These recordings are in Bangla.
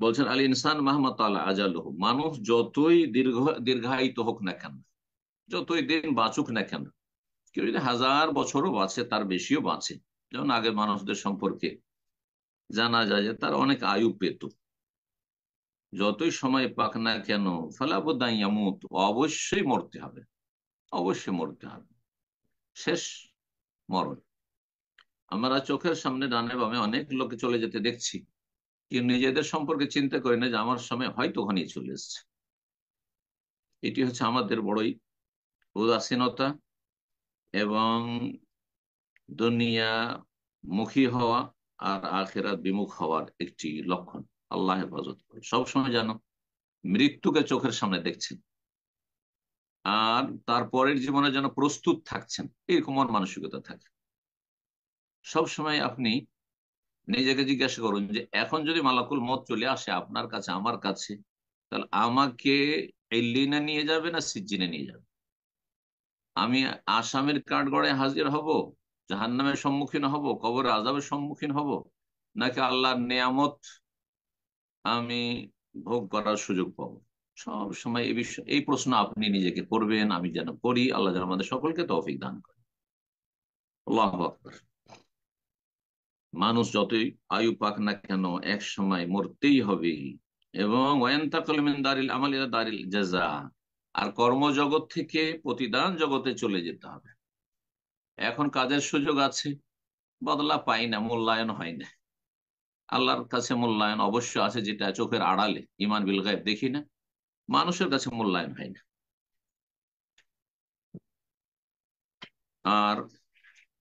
বলছেন আল ইনসান মাহমা তাআলা আজালহু, মানুষ যতই দীর্ঘায়িত হোক না কেন, যতই দিন বাঁচুক না কেন, কেউ যদি 1000 বছরও বাঁচে, তার বেশিও বাঁচে, যেমন আগের মানুষদের সম্পর্কে জানা যায় যে তার অনেক আয়ু পেত, যতই সময় পাক না কেন ফালাবুদ্দা ইয়ামুত, অবশ্যই মরতে হবে, অবশ্যই মরতে হবে, শেষ মরণ। আমরা চোখের সামনে ডানে বামে অনেক লোকে চলে যেতে দেখছি, কিন্তু নিজেদের সম্পর্কে চিন্তা করি না যে আমার সময় হয়তো ওখানেই চলে এসছে। এটি হচ্ছে আমাদের বড়ই উদাসীনতা এবং দুনিয়া মুখী হওয়া আর আখিরাত বিমুখ হওয়ার একটি লক্ষণ। আল্লাহ হেফাজত করে। সবসময় যেন মৃত্যুকে চোখের সামনে দেখছেন আর তারপরের জীবনে যেন প্রস্তুত থাকছেন, এরকম মন মানসিকতা থাকে। সবসময় আপনি নিজেকে জিজ্ঞাসা করুন যে এখন যদি মালাকুল মত চলে আসে আপনার কাছে, আমার কাছে, তাহলে আমাকে ইল্লিনে নিয়ে যাবে না সিজ্জিনে নিয়ে যাবে? আমি আসামের কাঠগড়ায় হাজির হব, জাহান্নামের সম্মুখীন হব, কবর আযাবের সম্মুখীন হব, নাকি আল্লাহর নেয়ামত আমি ভোগ করার সুযোগ পাবো? সব সময় এই বিষয়, এই প্রশ্ন আপনি নিজেকে করবেন, আমি যেন করি। আল্লাহ যেন আমাদের সকলকে তৌফিক দান করে। আল্লাহু আকবার। মানুষ যতই আয়ু পাক না কেন এক সময় মরতেই হবে। এবং ওয়ান্তাকুল মিন দারিল আমাল ইলা দারিল জাযা, আর কর্মজগৎ থেকে প্রতিদান জগতে চলে যেতে হবে। এখন কাজের সুযোগ আছে, বদলা পাই না, মূল্যায়ন হয় না। আল্লাহর কাছে মূল্যায়ন অবশ্য আছে, যেটা চোখের আড়ালে, ইমান বিল গায়ব দেখি না, মানুষের কাছে মূল্যায়ন হয় না। আর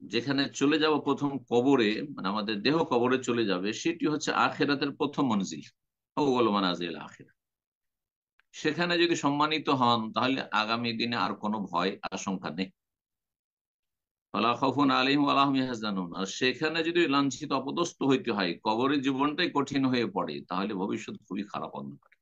যেখানে চলে যাব প্রথম কবরে, মানে আমাদের দেহ কবরে চলে যাবে, সেটি হচ্ছে আখিরাতের প্রথম মঞ্জিল, আউয়ালু মানাজিল আখিরাত। সেখানে যদি সম্মানিত হন তাহলে আগামী দিনে আর কোনো ভয় আশঙ্কা নেই। ওয়ালা খাউফুন আলাইহিম ওয়ালা হুম ইয়াহজানুন। আর সেখানে যদি লাঞ্ছিত অপদস্থ হইতে হয়, কবরের জীবনটাই কঠিন হয়ে পড়ে, তাহলে ভবিষ্যৎ খুবই খারাপ অন্ধকার।